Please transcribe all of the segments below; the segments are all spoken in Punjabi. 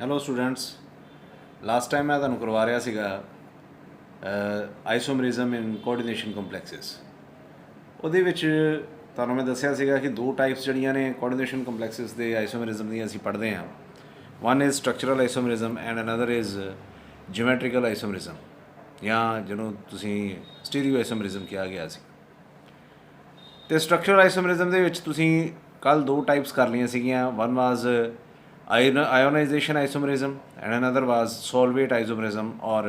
ਹੈਲੋ ਸਟੂਡੈਂਟਸ, ਲਾਸਟ ਟਾਈਮ ਮੈਂ ਤੁਹਾਨੂੰ ਕਰਵਾ ਰਿਹਾ ਸੀਗਾ ਆਈਸੋਮਰਿਜ਼ਮ ਇਨ ਕੋਆਰਡੀਨੇਸ਼ਨ ਕੰਪਲੈਕਸਿਸ। ਉਹਦੇ ਵਿੱਚ ਤੁਹਾਨੂੰ ਮੈਂ ਦੱਸਿਆ ਸੀਗਾ ਕਿ ਦੋ ਟਾਈਪਸ ਜਿਹੜੀਆਂ ਨੇ ਕੋਆਰਡੀਨੇਸ਼ਨ ਕੰਪਲੈਕਸਿਸ ਦੇ ਆਈਸੋਮਰਿਜ਼ਮ ਦੀਆਂ ਅਸੀਂ ਪੜ੍ਹਦੇ ਹਾਂ। One is structural isomerism and another is geometrical isomerism, ਜਾਂ ਜਿਹਨੂੰ ਤੁਸੀਂ ਸਟੀਰੀਓ ਆਈਸੋਮਰਿਜ਼ਮ ਕਿਹਾ ਗਿਆ ਸੀ। ਅਤੇ ਸਟਰਕਚਰਲ ਆਈਸੋਮਰਿਜ਼ਮ ਦੇ ਵਿੱਚ ਤੁਸੀਂ ਕੱਲ੍ਹ ਦੋ ਟਾਈਪਸ ਕਰ ਲਈਆਂ ਸੀਗੀਆਂ। One was ionization isomerism and another was solvate isomerism or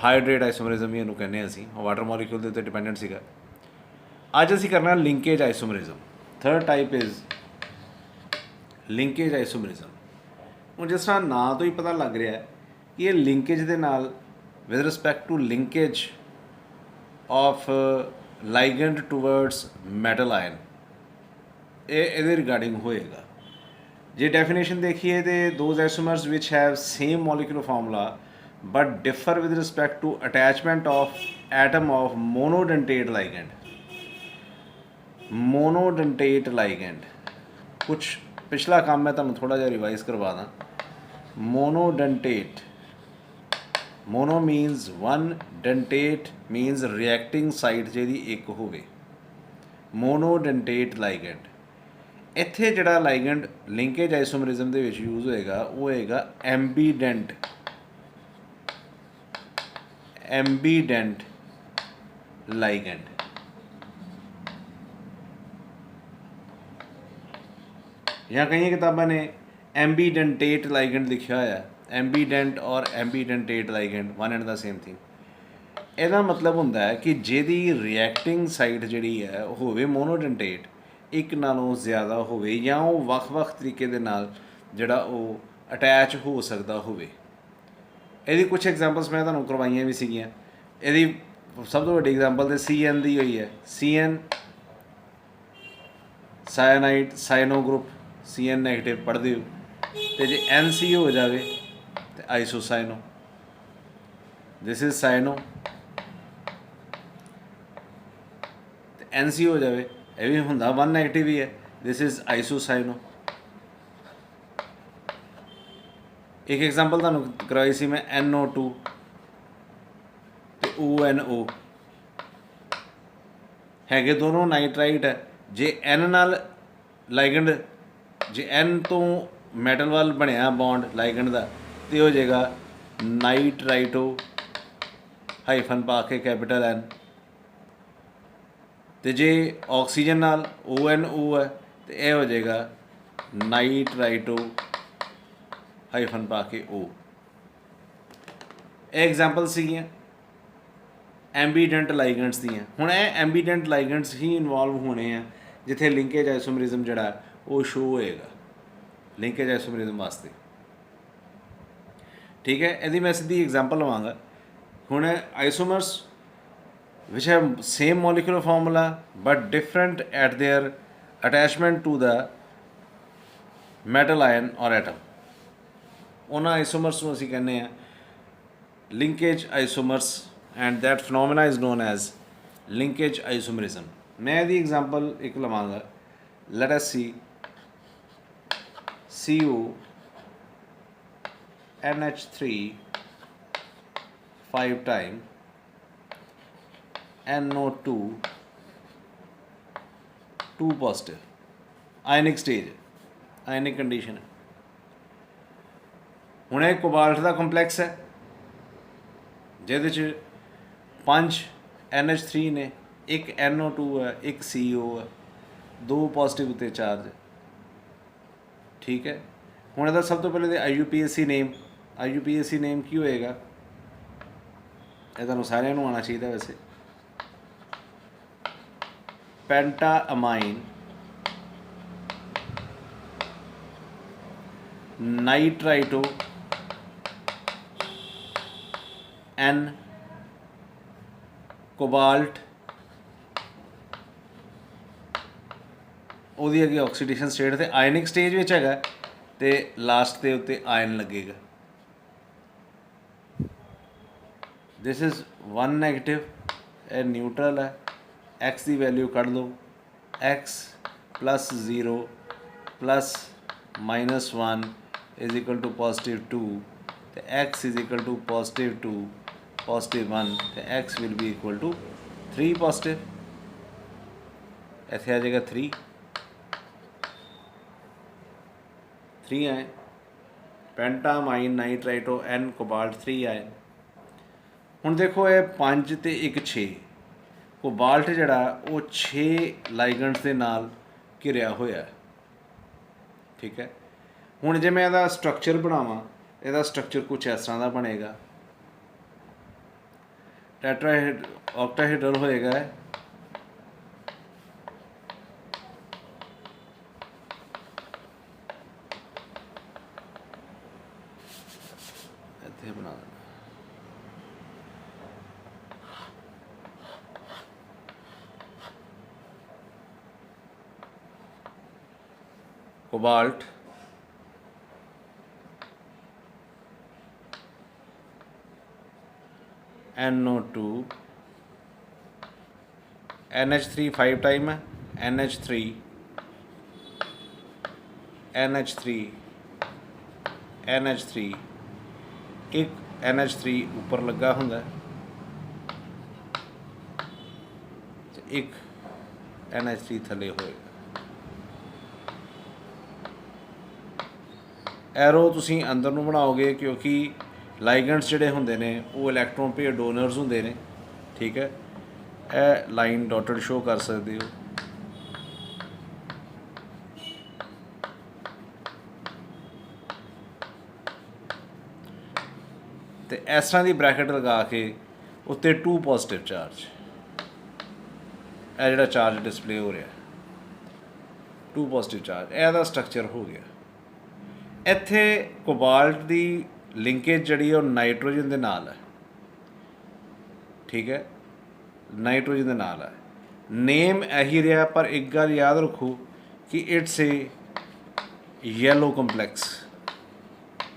hydrate isomerism ਵੀ ਇਹਨੂੰ ਕਹਿੰਦੇ ਅਸੀਂ। ਵਾਟਰ ਮੋਲੀਕਿਊਲ ਦੇ ਉੱਤੇ ਡਿਪੈਂਡੈਂਟ ਸੀਗਾ। ਅੱਜ ਅਸੀਂ ਕਰਨਾ linkage isomerism. Third type is linkage isomerism. ਹੁਣ ਜਿਸ ਤਰ੍ਹਾਂ ਨਾਂ ਤੋਂ ਹੀ ਪਤਾ ਲੱਗ ਰਿਹਾ ਹੈ ਕਿ ਇਹ ਲਿੰਕੇਜ ਦੇ ਨਾਲ with respect to linkage of ligand towards metal ion, ਇਹਦੇ ਰਿਗਾਰਡਿੰਗ ਹੋਏਗਾ। ਜੇ ਡੈਫੀਨੇਸ਼ਨ ਦੇਖੀਏ ਤੇ ਦੋਜ਼ ਆਈਸੋਮਰਸ ਵਿਚ have same molecular formula but differ with respect to attachment of atom of monodentate ligand. Monodentate ligand, ਕੁਛ ਪਿਛਲਾ ਕੰਮ ਮੈਂ ਤੁਹਾਨੂੰ ਥੋੜ੍ਹਾ ਜਿਹਾ ਰਿਵਾਈਜ਼ ਕਰਵਾ ਦਾਂ। Monodentate, mono means one, dentate means reacting site ਜਿਹਦੀ ਇੱਕ ਹੋਵੇ। ਮੋਨੋਡੈਂਟੇਟ ਲਾਈਗੈਂਡ। ਇੱਥੇ ਜਿਹੜਾ ਲਾਈਗੈਂਡ ਲਿੰਕੇਜ ਆਈਸੋਮਰਿਜ਼ਮ ਦੇ ਵਿੱਚ ਯੂਜ਼ ਹੋਏਗਾ ਉਹ ਹੋਏਗਾ ਐਂਬੀਡੈਂਟ। ਐਂਬੀਡੈਂਟ ਲਾਈਗੈਂਡ। ਜਾਂ ਕਈਆਂ ਕਿਤਾਬਾਂ ਨੇ ਐਂਬੀਡੈਂਟੇਟ ਲਾਈਗੈਂਡ ਲਿਖਿਆ ਹੋਇਆ। Ambident or ambidentate ligand one and the same thing. ਇਹਦਾ ਮਤਲਬ ਹੁੰਦਾ ਹੈ ਕਿ ਜਿਹਦੀ ਰਿਐਕਟਿੰਗ ਸਾਈਟ ਜਿਹੜੀ ਹੈ ਉਹ ਹੋਵੇ ਮੋਨੋਡੈਂਟੇਟ, ਇੱਕ ਨਾਲੋਂ ਜ਼ਿਆਦਾ ਹੋਵੇ, ਜਾਂ ਉਹ ਵੱਖ-ਵੱਖ ਤਰੀਕੇ ਦੇ ਨਾਲ ਜਿਹੜਾ ਉਹ ਅਟੈਚ ਹੋ ਸਕਦਾ ਹੋਵੇ। ਇਹਦੀ ਕੁਛ ਐਗਜ਼ਾਮਪਲਸ ਮੈਂ ਤੁਹਾਨੂੰ ਕਰਵਾਈਆਂ ਵੀ ਸੀਗੀਆਂ। ਇਹਦੀ ਸਭ ਤੋਂ ਵੱਡੀ ਐਗਜ਼ਾਮਪਲ ਤਾਂ CN ਦੀ ਹੋਈ ਹੈ। CN cyanide, cyano group, CN negative ਪੜ੍ਹਦੇ ਹੋ। ਅਤੇ ਜੇ NC ਹੋ ਜਾਵੇ ਤਾਂ ਆਈਸੋਸਾਇਨੋ। This is ਸਾਇਨੋ। ਅਤੇ NC ਹੋ ਜਾਵੇ, ਇਹ ਵੀ ਹੁੰਦਾ ਵਨ ਨੈਗੇਟਿਵ ਹੀ ਹੈ। This is isocyano. ਇੱਕ ਐਗਜ਼ਾਮਪਲ ਤੁਹਾਨੂੰ ਕਰਵਾਈ ਸੀ ਮੈਂ NO2 ਅਤੇ ONO, ਹੈਗੇ ਦੋਨੋਂ ਨਾਈਟਰਾਈਟ ਹੈ। ਜੇ N ਨਾਲ ਲਾਈਗੈਂਡ, ਜੇ N ਤੋਂ ਮੈਟਲ ਵੱਲ ਬਣਿਆ ਬੌਂਡ ਲਾਈਗੈਂਡ ਦਾ, ਅਤੇ ਹੋ ਜਾਏਗਾ ਨਾਈਟਰਾਈਟੋ ਹਾਈਫਨ ਪਾ ਕੇ ਕੈਪੀਟਲ N। ਅਤੇ ਜੇ ਆਕਸੀਜਨ ਨਾਲ ONO ਹੈ ਅਤੇ ਇਹ ਹੋ ਜਾਏਗਾ ਨਾਈਟਰਾਈਟੋ ਹਾਈਫਨ ਪਾ ਕੇ O। ਇਹ ਐਗਜ਼ਾਮਪਲ ਸੀਗੀਆਂ ਐਂਬੀਡੈਂਟ ਲਾਈਗੈਂਡਸ ਦੀਆਂ। ਹੁਣ ਇਹ ਐਂਬੀਡੈਂਟ ਲਾਈਗੈਂਡਸ ਹੀ ਇਨਵੋਲਵ ਹੋਣੇ ਆ ਜਿੱਥੇ ਲਿੰਕੇਜ ਆਈਸੋਮਰਿਜ਼ਮ ਜਿਹੜਾ ਉਹ ਸ਼ੋ ਹੋਏਗਾ ਲਿੰਕੇਜ ਆਈਸੋਮਰਿਜ਼ਮ ਵਾਸਤੇ। ਠੀਕ ਹੈ, ਇਹਦੀ ਮੈਂ ਸਿੱਧੀ ਐਗਜ਼ਾਮਪਲ ਲਵਾਂਗਾ। ਹੁਣ ਆਈਸੋਮਰਸ which have same molecular formula but different at their attachment to the metal ion or atom, ਉਹਨਾਂ ਆਈਸੋਮਰਸ ਨੂੰ ਅਸੀਂ ਕਹਿੰਦੇ ਹਾਂ linkage ਆਈਸੋਮਰਸ and that phenomena is known as linkage isomerism. ਮੈਂ ਇਹਦੀ ਐਗਜ਼ਾਮਪਲ ਇੱਕ ਲਵਾਂਗਾ। let us see CO NH3 5 time NO2 2 positive, ionic stage, ionic condition ਹੈ। ਹੁਣ ਇਹ ਕੋਬਾਲਟ ਦਾ ਕੰਪਲੈਕਸ ਹੈ ਜਿਹਦੇ 'ਚ 5 NH3 ਨੇ, ਇੱਕ NO2 ਹੈ, ਇੱਕ CO ਹੈ, 2 ਪੋਜ਼ੀਟਿਵ ਉੱਤੇ ਚਾਰਜ ਹੈ। ਠੀਕ ਹੈ, ਹੁਣ ਇਹਦਾ ਸਭ ਤੋਂ ਪਹਿਲੇ ਤਾਂ IUPAC ਨੇਮ। IUPAC ਨੇਮ ਕੀ ਹੋਏਗਾ? ਇਹ ਤੁਹਾਨੂੰ ਸਾਰਿਆਂ ਨੂੰ ਆਉਣਾ ਚਾਹੀਦਾ ਵੈਸੇ। ਪੈਂਟਾਅਮਾਈਨ ਨਾਈਟਰਾਈਟੋ N ਕੋਬਾਲਟ, ਉਹਦੀ ਅੱਗੇ ਆਕਸੀਡੇਸ਼ਨ ਸਟੇਟ ਅਤੇ ਆਇਨਿਕ ਸਟੇਜ ਵਿੱਚ ਹੈਗਾ, ਅਤੇ ਲਾਸਟ ਦੇ ਉੱਤੇ ਆਇਨ ਲੱਗੇਗਾ। ਦਿਸ ਇਜ਼ 1 ਨੈਗੇਟਿਵ, ਇਹ ਨਿਊਟਰਲ ਹੈ। X ਦੀ ਵੈਲਿਊ ਕੱਢ ਲਓ, X +0 +-1 is equal to positive 2 तो x is equal to positive 2 positive 1 तो x will be equal to 3 positive. इत्थे आ जाएगा 3 आए पेंटामाइन नाइट्राइटो N कोबाल्ट 3 आए। हुण देखो ये 5 ते 1 6 कोबाल्ट जिहड़ा वो 6 लाइगेंड्स दे नाल घिरिया होया, ठीक है। हुण जे मैं इहदा स्ट्रक्चर बनावां, इहदा स्ट्रक्चर कुछ इस तरह का बनेगा, ऑक्टाहेड्रल होएगा इत्थे बना देना कोबाल्ट NO2 NH3 5 टाइम है NH3 NH3 NH3 एक NH3 ऊपर लगा होंगे, एक NH3 थले होएगा। एरो तुसी अंदर नूं बनाओगे क्योंकि लाइगेंड्स जिहड़े हुंदे ने वो इलैक्ट्रॉन पेयर डोनर्स हुंदे ने, ठीक है। यह लाइन डॉटेड शो कर सकते हो। तो इस तरह की ब्रैकेट लगा के उत्ते 2 पॉजिटिव चार्ज, यह जिहड़ा चार्ज डिस्पले हो रहा 2 पॉजिटिव चार्ज, यह स्ट्रक्चर हो गया। इत्थे कोबाल्ट की लिंकेज जिहड़ी वो नाइट्रोजन दे नाल है, ठीक है, नाइट्रोजन दे नाल है। नेम यही रहा, पर एक गल याद रखो कि इट्स ए येलो कंपलैक्स।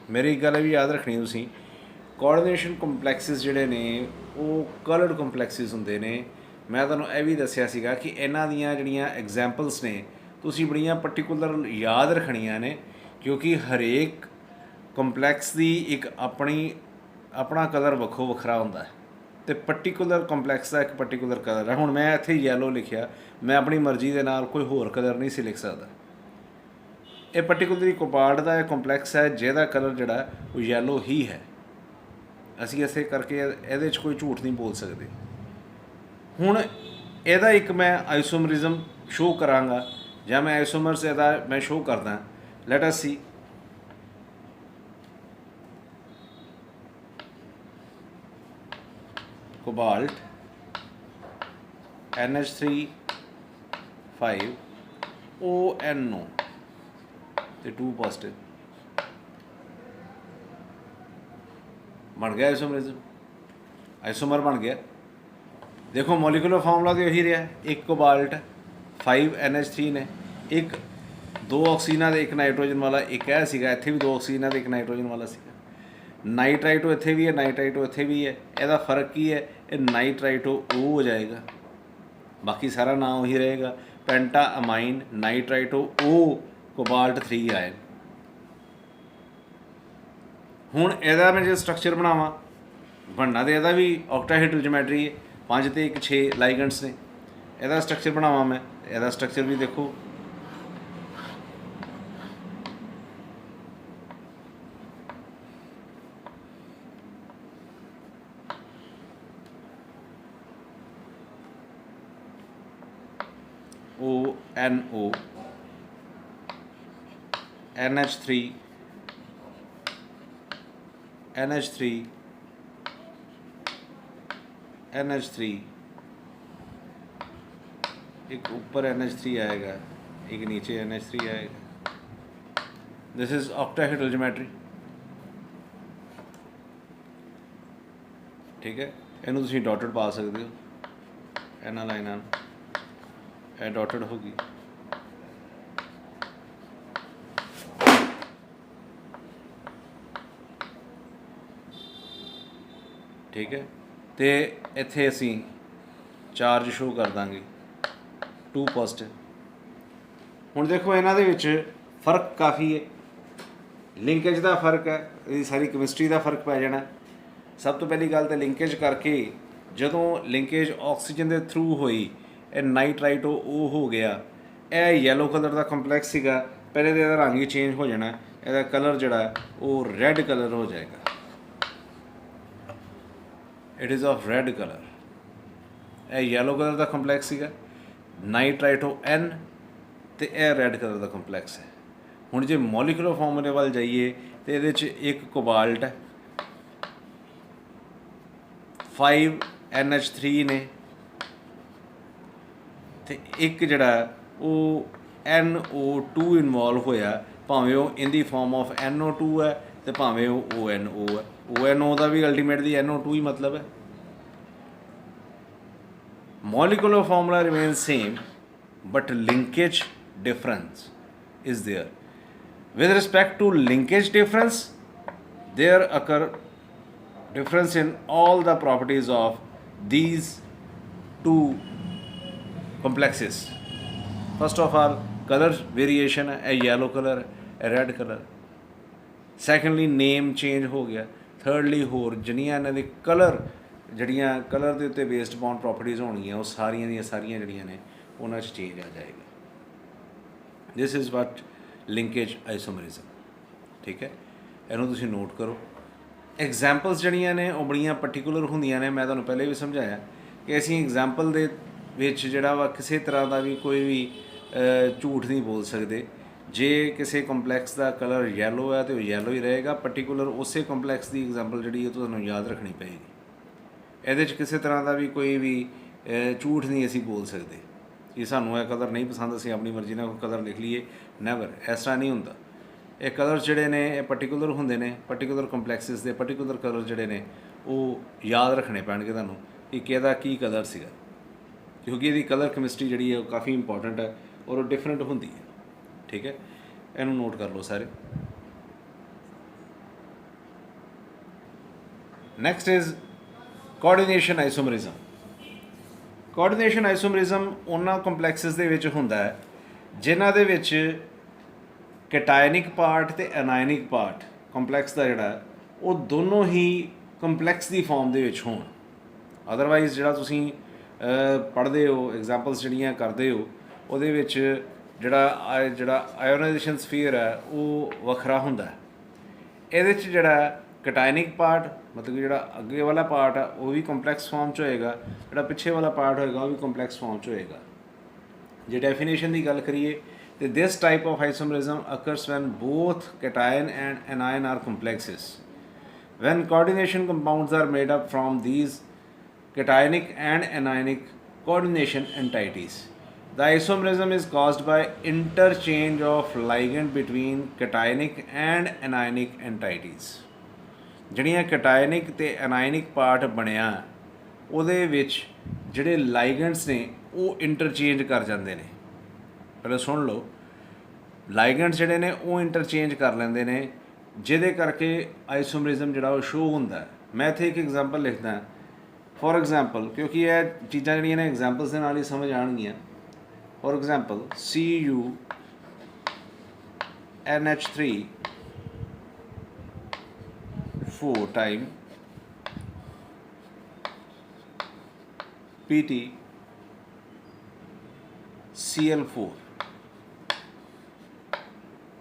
मेरी एक गल भी याद रखनी तुसीं, कोआर्डिनेशन कंपलैक्सिस जिहड़े ने वो कलर्ड कंपलैक्सिस हुंदे ने। मैं तुहानूं यह भी दस्सिया सीगा कि इन्हां दीयां जिहड़ियां एग्जैम्पल्स ने तुसीं बड़ियां पर्टिकुलर याद रखणियां ने, क्योंकि हरेक कंपलैक्स की एक अपना कलर वक्खो वखरा होंदा है, तो पर्टिकुलर कंपलैक्स का एक पर्टिकुलर कलर है। हुण मैं इत्थे येलो लिखिया, मैं अपनी मर्जी के नाल कोई होर कलर नहीं सी लिख सकदा। ये पर्टिकुलरली कोबाल्ट का एक कंपलैक्स है जिहदा कलर जिहड़ा वो येलो ही है। असीं इसे करके इहदे च कोई झूठ नहीं बोल सकते। हुण इहदा एक मैं आइसोमरिज्म शो करांगा, जां मैं आइसोमर्स इहदा मैं शो करदा। Let us see. Cobalt NH3 5 ONO ते 2 पॉजिटिव बन गया आइसोमरिज्म, आइसोमर बन गया। देखो मॉलिक्यूलर फार्मूला तो यही रहा, एक कोबाल्ट 5 NH3 ने, एक 2 ऑक्सीजन ते एक नाइट्रोजन वाला, एक है सीगा इत्थे भी 2 ऑक्सीजन ते एक नाइट्रोजन वाला सीगा। नाइट्राइटो इत्थे भी है, नाइट्राइटो इत्थे भी है। ਇਹਦਾ फ़र्क की है, ये नाइट्राइटो O हो जाएगा, बाकी सारा नाम वही रहेगा, penta amine nitrito O cobalt 3 ion. हुण ਇਹਦਾ मैं जो स्ट्रक्चर बनावा, बनना तो ਇਹਦਾ भी ऑक्टाहेड्रल ज्योमेट्री है, 5 ते 1 6 लाइगेंड्स ने। ਇਹਦਾ स्ट्रक्चर बनावा मैं, ਇਹਦਾ स्ट्रक्चर भी देखो, ONO NH3 NH3 NH3, एक ऊपर NH3 आएगा, एक नीचे NH3 आएगा। दिस इज ऑक्टाहेड्रल ज्योमेट्री, ठीक है। इनू तुसीं डॉटेड पा सकते हो, इन्हां लाइनां ए डॉटेड होगी। ठीक है, तो इत्थे असीं चार्ज शो कर देंगे 2 पॉजिटिव। हुण देखो इन्हां दे विच फर्क काफ़ी है। ਲਿੰਕੇਜ ਦਾ ਫਰਕ ਹੈ, ਇਹਦੀ ਸਾਰੀ ਕੈਮਿਸਟਰੀ ਦਾ ਫਰਕ ਪੈ ਜਾਣਾ। ਸਭ ਤੋਂ ਪਹਿਲੀ ਗੱਲ ਤਾਂ ਲਿੰਕੇਜ ਕਰਕੇ ਜਦੋਂ ਲਿੰਕੇਜ ਆਕਸੀਜਨ ਦੇ ਥਰੂ ਹੋਈ, ਇਹ ਨਾਈਟਰਾਈਟ ਉਹ ਹੋ ਗਿਆ। ਇਹ ਯੈਲੋ ਕਲਰ ਦਾ ਕੰਪਲੈਕਸ ਸੀਗਾ, ਪਹਿਲੇ ਤਾਂ ਇਹਦਾ ਰੰਗ ਹੀ ਚੇਂਜ ਹੋ ਜਾਣਾ, ਇਹਦਾ ਕਲਰ ਜਿਹੜਾ ਉਹ ਰੈੱਡ ਕਲਰ ਹੋ ਜਾਏਗਾ। It is of red colour. ਇਹ ਯੈਲੋ ਕਲਰ ਦਾ ਕੰਪਲੈਕਸ ਸੀਗਾ, ਨਾਈਟਰਾਈਟੋ N, ਅਤੇ ਇਹ ਰੈੱਡ ਕਲਰ ਦਾ ਕੰਪਲੈਕਸ ਹੈ। ਹੁਣ ਜੇ ਮੋਲੀਕੂਲਰ ਫਾਰਮੂਲੇ ਵੱਲ ਜਾਈਏ ਤਾਂ ਇਹਦੇ 'ਚ ਇੱਕ ਕੋਬਾਲਟ ਹੈ, 5 NH3 ਨੇ, ਅਤੇ ਇੱਕ ਜਿਹੜਾ ਉਹ NO2 ਇਨਵੋਲਵ ਹੋਇਆ, ਭਾਵੇਂ ਉਹ ਇਨ ਦੀ ਫਾਰਮ ਆਫ NO2 ਹੈ ਅਤੇ ਭਾਵੇਂ ਉਹ ONO ਹੈ। ONO ਦਾ ਵੀ ਅਲਟੀਮੇਟਲੀ NO2 ਹੀ ਮਤਲਬ ਹੈ। Molecular formula remains same, but linkage difference is there. With respect to linkage difference, there occur difference in all the properties of these two complexes. First of all, color variation है, yellow color, red color. Secondly, name change हो गया. Thirdly, होर जिन्नियां इन्हां दे कलर ਜਿਹੜੀਆਂ ਕਲਰ ਦੇ ਉੱਤੇ ਬੇਸਡ ਅਪੋਨ ਪ੍ਰੋਪਰਟੀਜ਼ ਹੋਣਗੀਆਂ, ਉਹ ਸਾਰੀਆਂ ਦੀਆਂ ਸਾਰੀਆਂ ਜਿਹੜੀਆਂ ਨੇ ਉਹਨਾਂ 'ਚ ਚੇਂਜ ਆ ਜਾਏਗਾ। This is what linkage isomerism. ਠੀਕ ਹੈ, ਇਹਨੂੰ ਤੁਸੀਂ ਨੋਟ ਕਰੋ। ਐਗਜ਼ਾਮਪਲਸ ਜਿਹੜੀਆਂ ਨੇ ਉਹ ਬੜੀਆਂ ਪਰਟੀਕੂਲਰ ਹੁੰਦੀਆਂ ਨੇ। ਮੈਂ ਤੁਹਾਨੂੰ ਪਹਿਲੇ ਵੀ ਸਮਝਾਇਆ ਕਿ ਅਸੀਂ ਐਗਜ਼ਾਮਪਲ ਦੇ ਵਿੱਚ ਜਿਹੜਾ ਵਾ ਕਿਸੇ ਤਰ੍ਹਾਂ ਦਾ ਵੀ ਕੋਈ ਵੀ ਝੂਠ ਨਹੀਂ ਬੋਲ ਸਕਦੇ। ਜੇ ਕਿਸੇ ਕੰਪਲੈਕਸ ਦਾ ਕਲਰ ਯੈਲੋ ਹੈ ਤਾਂ ਉਹ ਯੈਲੋ ਹੀ ਰਹੇਗਾ। ਪਰਟੀਕੂਲਰ ਉਸੇ ਕੰਪਲੈਕਸ ਦੀ ਐਗਜ਼ਾਮਪਲ ਜਿਹੜੀ ਉਹ ਤੁਹਾਨੂੰ ਯਾਦ ਰੱਖਣੀ ਪਏਗੀ। ਇਹਦੇ 'ਚ ਕਿਸੇ ਤਰ੍ਹਾਂ ਦਾ ਵੀ ਕੋਈ ਵੀ ਝੂਠ ਨਹੀਂ ਅਸੀਂ ਬੋਲ ਸਕਦੇ ਕਿ ਸਾਨੂੰ ਇਹ ਕਲਰ ਨਹੀਂ ਪਸੰਦ, ਅਸੀਂ ਆਪਣੀ ਮਰਜ਼ੀ ਨਾਲ ਕੋਈ ਕਲਰ ਲਿਖ ਲਈਏ। ਨੈਵਰ, ਇਸ ਤਰ੍ਹਾਂ ਨਹੀਂ ਹੁੰਦਾ। ਇਹ ਕਲਰ ਜਿਹੜੇ ਨੇ ਇਹ ਪਰਟੀਕੂਲਰ ਹੁੰਦੇ ਨੇ। ਪਰਟੀਕੂਲਰ ਕੰਪਲੈਕਸਿਸ ਦੇ ਪਰਟੀਕੂਲਰ ਕਲਰ ਜਿਹੜੇ ਨੇ ਉਹ ਯਾਦ ਰੱਖਣੇ ਪੈਣਗੇ ਤੁਹਾਨੂੰ ਕਿ ਕਿਹਦਾ ਕੀ ਕਲਰ ਸੀਗਾ, ਕਿਉਂਕਿ ਇਹਦੀ ਕਲਰ ਕੈਮਿਸਟਰੀ ਜਿਹੜੀ ਹੈ ਉਹ ਕਾਫੀ ਇੰਪੋਰਟੈਂਟ ਹੈ ਔਰ ਉਹ ਡਿਫਰੈਂਟ ਹੁੰਦੀ ਹੈ। ਠੀਕ ਹੈ, ਇਹਨੂੰ ਨੋਟ ਕਰ ਲਓ ਸਾਰੇ। Next is coordination isomerism. Coordination isomerism ਉਹਨਾਂ ਕੰਪਲੈਕਸਿਸ ਦੇ ਵਿੱਚ ਹੁੰਦਾ ਹੈ ਜਿਨ੍ਹਾਂ ਦੇ ਵਿੱਚ ਕੈਟਾਇਨਿਕ ਪਾਰਟ ਅਤੇ ਐਨਾਇਨਿਕ ਪਾਰਟ ਕੰਪਲੈਕਸ ਦਾ ਜਿਹੜਾ ਉਹ ਦੋਨੋਂ ਹੀ ਕੰਪਲੈਕਸ ਦੀ ਫਾਰਮ ਦੇ ਵਿੱਚ ਹੋਣ। ਅਦਰਵਾਈਜ਼ ਜਿਹੜਾ ਤੁਸੀਂ ਪੜ੍ਹਦੇ ਹੋ, ਐਗਜ਼ਾਮਪਲਸ ਜਿਹੜੀਆਂ ਕਰਦੇ ਹੋ, ਉਹਦੇ ਵਿੱਚ ਜਿਹੜਾ ਆਇਓਨਾਈਜੇਸ਼ਨ ਸਫੀਅਰ ਹੈ ਉਹ ਵੱਖਰਾ ਹੁੰਦਾ ਹੈ। ਇਹਦੇ 'ਚ ਜਿਹੜਾ ਕੈਟਾਇਨਿਕ ਪਾਰਟ ਮਤਲਬ ਕਿ ਜਿਹੜਾ ਅੱਗੇ ਵਾਲਾ ਪਾਰਟ ਆ ਉਹ ਵੀ ਕੰਪਲੈਕਸ ਫਾਰਮ 'ਚ ਹੋਏਗਾ, ਜਿਹੜਾ ਪਿੱਛੇ ਵਾਲਾ ਪਾਰਟ ਹੋਏਗਾ ਉਹ ਵੀ ਕੰਪਲੈਕਸ ਫਾਰਮ 'ਚ ਹੋਏਗਾ। ਜੇ ਡੈਫੀਨੇਸ਼ਨ ਦੀ ਗੱਲ ਕਰੀਏ ਤਾਂ this type of isomerism occurs when both cation and anion are complexes. When coordination compounds are made up from these cationic and anionic coordination entities. The isomerism is caused by interchange of ligand between cationic and anionic entities. ਜਿਹੜੀਆਂ ਕੈਟਾਇਨਿਕ ਅਤੇ ਐਨਾਇਨਿਕ ਪਾਰਟ ਬਣਿਆ ਉਹਦੇ ਵਿੱਚ ਜਿਹੜੇ ਲਾਈਗੈਂਡਸ ਨੇ ਉਹ ਇੰਟਰਚੇਂਜ ਕਰ ਜਾਂਦੇ ਨੇ। ਪਹਿਲਾਂ ਸੁਣ ਲਓ, ਲਾਈਗੈਂਡਸ ਜਿਹੜੇ ਨੇ ਉਹ ਇੰਟਰਚੇਂਜ ਕਰ ਲੈਂਦੇ ਨੇ, ਜਿਹਦੇ ਕਰਕੇ ਆਈਸੋਮਰਿਜ਼ਮ ਜਿਹੜਾ ਉਹ ਸ਼ੋ ਹੁੰਦਾ। ਮੈਂ ਇੱਥੇ ਇੱਕ ਐਗਜ਼ਾਮਪਲ ਲਿਖਦਾ ਫੋਰ ਐਗਜ਼ਾਮਪਲ, ਕਿਉਂਕਿ ਇਹ ਚੀਜ਼ਾਂ ਜਿਹੜੀਆਂ ਨੇ ਐਗਜ਼ਾਮਪਲਸ ਦੇ ਨਾਲ ਹੀ ਸਮਝ ਆਉਣਗੀਆਂ। For example CuNH3 4 time PtCl4।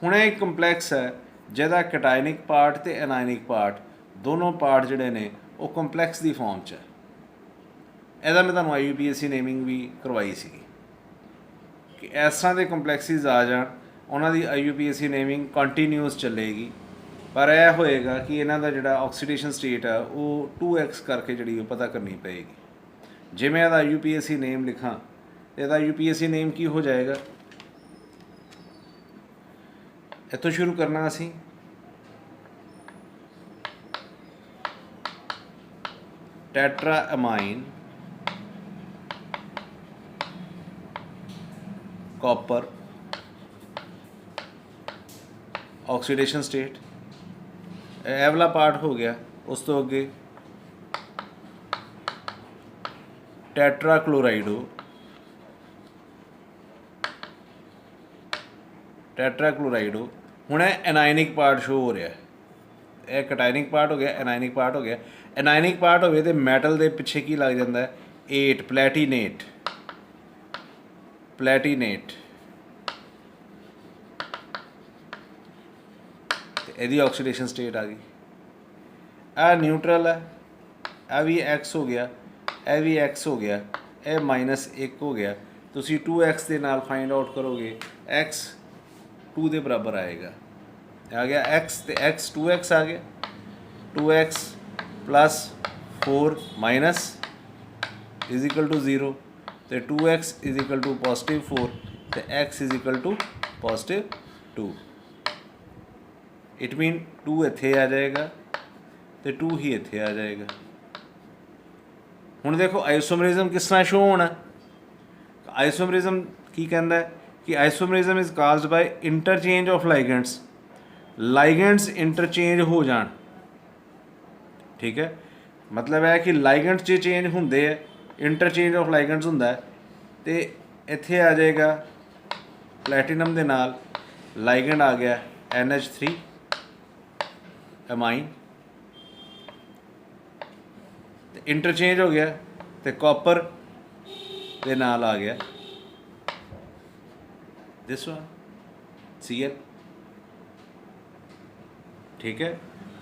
ਹੁਣ ਇਹ ਇੱਕ ਕੰਪਲੈਕਸ ਹੈ ਜਿਹਦਾ ਕੈਟਾਇਨਿਕ ਪਾਰਟ ਅਤੇ ਐਨਾਇਨਿਕ ਪਾਰਟ ਦੋਨੋਂ ਪਾਰਟ ਜਿਹੜੇ ਨੇ ਉਹ ਕੰਪਲੈਕਸ ਦੀ ਫਾਰਮ 'ਚ ਹੈ। ਇਹਦਾ ਮੈਂ ਤੁਹਾਨੂੰ IUPAC ਨੇਮਿੰਗ ਵੀ ਕਰਵਾਈ ਸੀਗੀ ਕਿ ਇਸ ਤਰ੍ਹਾਂ ਦੇ ਕੰਪਲੈਕਸਿਸ ਆ ਜਾਣ, ਉਹਨਾਂ ਦੀ IUPAC ਨੇਮਿੰਗ ਕੰਟੀਨਿਊਸ ਚੱਲੇਗੀ। ਪਰ ਇਹ ਹੋਏਗਾ ਕਿ ਇਹਨਾਂ ਦਾ ਜਿਹੜਾ ਆਕਸੀਡੇਸ਼ਨ ਸਟੇਟ ਆ ਉਹ 2x ਕਰਕੇ ਜਿਹੜੀ ਉਹ ਪਤਾ ਕਰਨੀ ਪਏਗੀ। ਜੇ ਮੈਂ ਇਹਦਾ IUPAC ਨੇਮ ਲਿਖਾਂ ਤਾਂ ਇਹਦਾ IUPAC ਨੇਮ ਕੀ ਹੋ ਜਾਏਗਾ? ਇੱਥੋਂ ਸ਼ੁਰੂ ਕਰਨਾ ਅਸੀਂ। ਟੈਟਰਾਅਮਾਈਨ ਕਾਪਰ ਆਕਸੀਡੇਸ਼ਨ ਸਟੇਟ, ਇਹ ਵਾਲਾ ਪਾਰਟ ਹੋ ਗਿਆ। ਉਸ ਤੋਂ ਅੱਗੇ ਟੈਟਰਾਕਲੋਰਾਈਡੋ, हुण एनायनिक पार्ट शो हो रहा है, यह कटायनिक पार्ट हो गया, एनायनिक पार्ट हो गया। एनायनिक पार्ट होवे तो मैटल के पिछे की लग जाता है 8 प्लैटीनेट, प्लैटीनेट यदी ऑक्सीडेशन स्टेट आ गई। आ न्यूट्रल है, आ भी एक्स हो गया, यह भी एक्स हो गया, यह -1 हो गया। तुसी 2x के नाल फाइंड आउट करोगे, x 2 के बराबर आएगा, आ गया x तो x 2x आ गया, 2x plus 4 minus is equal to 0, तो 2x इज इक्वल टू +4 तो x is equal to +2। It mean 2 इत्थे आ जाएगा तो 2 ही इत्थे आ जाएगा। हुण देखो आइसोमरिज्म किस तरह शो होना, आइसोमरिज्म की कहता है कि isomerism is caused by interchange of ligands, ligands interchange हो जान, ठीक है। मतलब है कि लाइगेंड्स जो चेंज होंगे है, इंटरचेंज ऑफ लाइगेंड्स होंदा है, तो इत्थे आ जाएगा प्लैटीनम के नाल लाइगेंड आ गया NH3 अमाइन, इंटरचेंज हो गया तो कॉपर के नाल आ गया दिस वन Cl, ठीक है।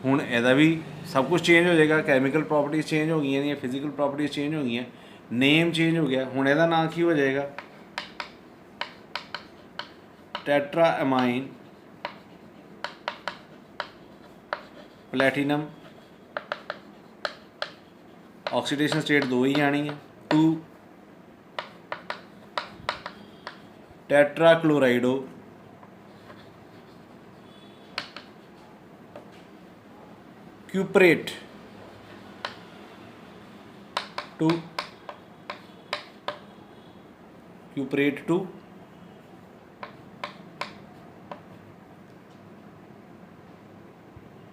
हुण इहदा भी सब कुछ चेंज हो जाएगा, कैमिकल प्रॉपर्टीज चेंज हो गई, फिजिकल प्रॉपर्टीज चेंज हो गई, नेम चेंज हो गया। हुण इहदा नाम की हो जाएगा tetra amine platinum, oxidation state 2 ही आनी है, 2 टेट्रा क्लोराइडो क्यूपरेट 2, क्यूपरेट 2,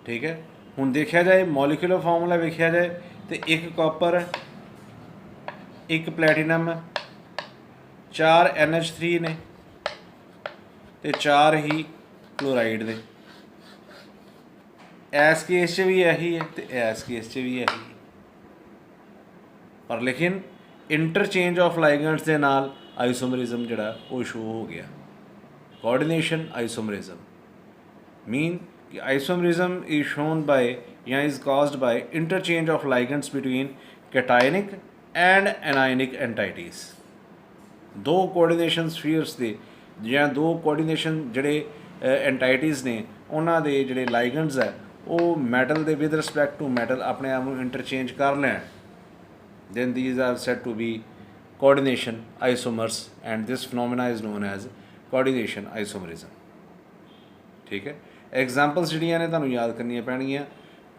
ठीक है। हुण देखा जाए मॉलिक्यूलर फार्मूला वेख्या जाए तो एक कॉपर है, एक प्लैटीनम है, 4 NH3 ने तो 4 ही क्लोराइड ने, इस केस च भी यही है तो इस केस च भी यही है, पर लेकिन इंटरचेंज ऑफ लाइगेंड्स के नाल आइसोमरिज्म जिहड़ा वो शो हो गया। कोऑर्डिनेशन आइसोमरिज्म मीन कि आइसोमरिज्म इज शोन बाय या is caused by interchange of ligands between cationic and anionic एंटाइटीज़। दो कोऑर्डिनेशन स्फीयर्स के या दो कोऑर्डिनेशन जिहड़े एंटाइटीज़ ने उन्हां दे जिहड़े लाइगेंड्स है वो मैटल दे विद रिस्पैक्ट टू मैटल अपने आप को इंटरचेंज कर लैन, then these are said to be coordination isomers and this phenomena is known as coordination isomerism, ठीक है। एग्जाम्पल्स ਜਿਹੜੀਆਂ ਨੇ ਤੁਹਾਨੂੰ याद ਕਰਨੀਆਂ ਪੈਣਗੀਆਂ,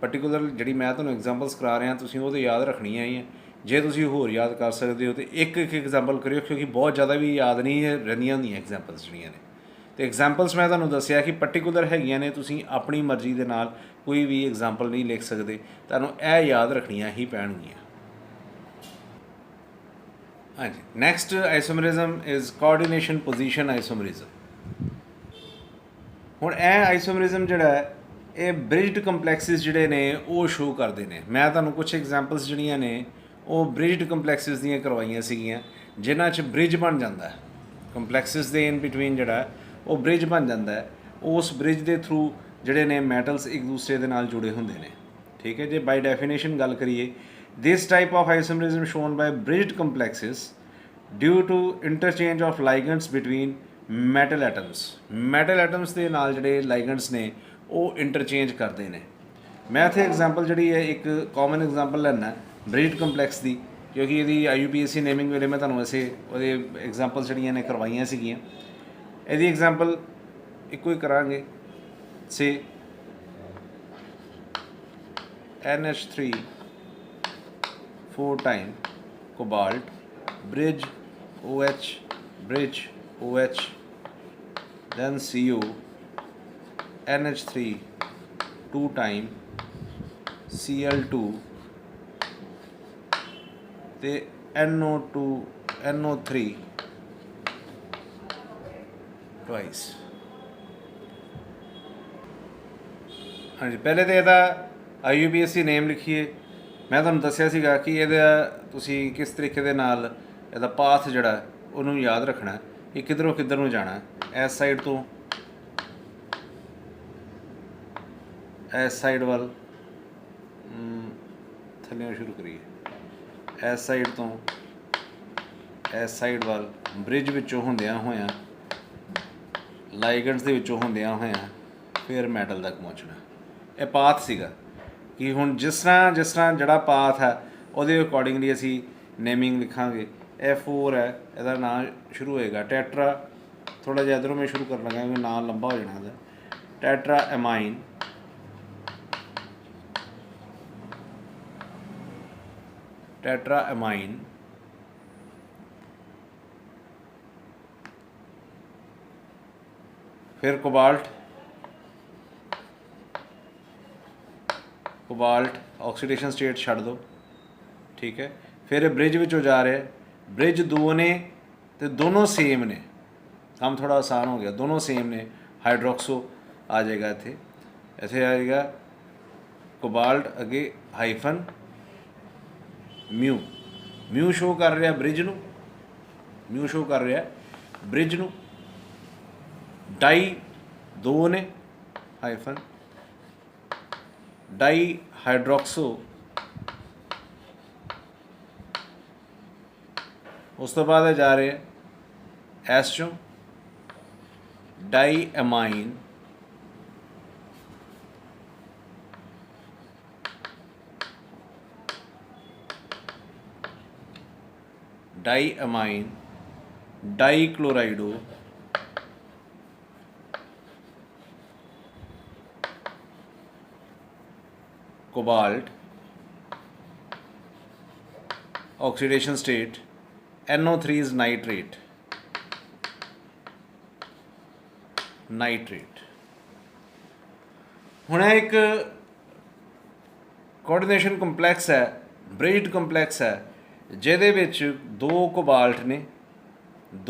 पर्टिकुलर ਜਿਹੜੀ मैं ਤੁਹਾਨੂੰ एग्जाम्पल्स करा रहा ਤੁਸੀਂ ਉਹ तो याद रखनियाँ ही है। जे ਤੁਸੀਂ ਹੋਰ याद कर सकते हो तो एक एक एग्जाम्पल करियो क्योंकि बहुत ज़्यादा भी याद नहीं है ਰਹਿੰਦੀਆਂ ਹੁੰਦੀਆਂ एग्जाम्पल्स ਜਿਹੜੀਆਂ ਨੇ। तो एग्जाम्पल्स मैं ਤੁਹਾਨੂੰ ਦੱਸਿਆ कि पर्टिकुलर ਹੈਗੀਆਂ ਨੇ, ਤੁਸੀਂ ਆਪਣੀ ਮਰਜ਼ੀ ਦੇ ਨਾਲ ਕੋਈ ਵੀ एग्जाम्पल नहीं लिख सकते, ਤੁਹਾਨੂੰ ਇਹ याद रखनियाँ ही ਪੈਣਗੀਆਂ। हाँ जी, next isomerism is coordination position isomerism. हुण यह आइसोमरिज्म जिहड़ा है ये ब्रिजड कंपलैक्सिस जिहड़े ने वो शो करते हैं। मैं तुहानूं कुछ एग्जाम्पल्स जिहड़ियां ने वो ब्रिजड कंपलैक्सिस दियां करवाइयां सीगियां जिन्हां च ब्रिज बन जाता है, कंपलैक्सिस दे इन बिटवीन जिहड़ा वो ब्रिज बन जाता है। उस ब्रिज के थ्रू जिहड़े ने मैटल्स एक दूसरे दे नाल जुड़े हुंदे ने, ठीक है। जे बाय डेफिनेशन गल करिए, this type of isomerism shown by bridged complexes due to interchange of ligands between metal atoms. Metal atoms के नाल जिहड़े लाइगेंड्स ने वो इंटरचेंज करते हैं। मैं इत्थे एग्जाम्पल जिहड़ी है एक कॉमन एग्जाम्पल लैना ब्रिज्ड कंपलैक्स की, क्योंकि ये IUPAC नेमिंग वेले मैं तुहानूं वैसे वो एग्जाम्पल्स जिहड़ियां ने करवाइयां सीगियां। इहदी एग्जाम्पल इक्को ही करांगे, से NH3 4 time cobalt bridge OH, bridge OH, then CO NH3 2 time Cl2 ਤੇ NO2 NO3 twice। हाँ जी, पहले तो ਇਹਦਾ IUPAC ਨੇਮ ਲਿਖੀਏ। ਮੈਂ ਤੁਹਾਨੂੰ ਦੱਸਿਆ ਸੀਗਾ ਕਿ ਇਹਦਾ ਤੁਸੀਂ ਕਿਸ ਤਰੀਕੇ ਦੇ ਨਾਲ ਇਹਦਾ ਪਾਥ ਜਿਹੜਾ ਉਹਨੂੰ ਯਾਦ ਰੱਖਣਾ ਹੈ ਕਿ ਕਿੱਧਰੋਂ ਕਿੱਧਰ ਨੂੰ ਜਾਣਾ ਹੈ। ਇਸ ਸਾਈਡ ਤੋਂ ਇਸ ਸਾਈਡ ਵੱਲ ਥੱਲੇ ਸ਼ੁਰੂ ਕਰੀਏ। ਇਸ ਸਾਈਡ ਤੋਂ ਇਸ ਸਾਈਡ ਵੱਲ ਬ੍ਰਿਜ ਵਿੱਚੋਂ ਹੁੰਦਿਆਂ ਹੋਇਆਂ ਲਾਈਗੈਂਡਸ ਦੇ ਵਿੱਚੋਂ ਹੁੰਦਿਆਂ ਹੋਇਆਂ ਫਿਰ ਮੈਟਲ ਤੱਕ ਪਹੁੰਚਣਾ। ਇਹ ਪਾਥ ਸੀਗਾ ਕਿ ਹੁਣ ਜਿਸ ਤਰ੍ਹਾਂ ਜਿਹੜਾ ਪਾਥ ਹੈ ਉਹਦੇ ਅਕੋਰਡਿੰਗਲੀ ਅਸੀਂ ਨੇਮਿੰਗ ਲਿਖਾਂਗੇ। ਇਹ 4 ਹੈ, ਇਹਦਾ ਨਾਂ ਸ਼ੁਰੂ ਹੋਏਗਾ ਟੈਟਰਾ। ਥੋੜ੍ਹਾ ਜਿਹਾ ਇੱਧਰੋਂ ਮੈਂ ਸ਼ੁਰੂ ਕਰਨ ਲੱਗਾ ਕਿਉਂਕਿ ਨਾਂ ਲੰਬਾ ਹੋ ਜਾਣਾ ਇਹਦਾ। Tetra amine, tetra amine. फिर कोबाल्ट, कोबाल्ट ऑक्सीडेशन स्टेट छड़ दो, ठीक है। फिर ब्रिज विचों जा रहे, ब्रिज दो ने तो दोनों सेम ने, काम थोड़ा आसान हो गया, दोनों सेम ने। हाइड्रोक्सो आ जाएगा इत्थे, इत्थे आएगा कोबाल्ट अगे हाइफन म्यू। म्यू शो कर रहा ब्रिज नूं, म्यू शो कर रहा ब्रिज नूं। डाई दो ने हाइफन डाई हाइड्रोक्सो, उस तो बाद जा रहे एस चों diamine, diamine, dichlorido, cobalt oxidation state NO3 is nitrate, nitrate. हुण एक कोऑर्डिनेशन कंपलैक्स है, ब्रिज्ड कंपलैक्स है, जिहदे विच 2 कोबाल्ट ने,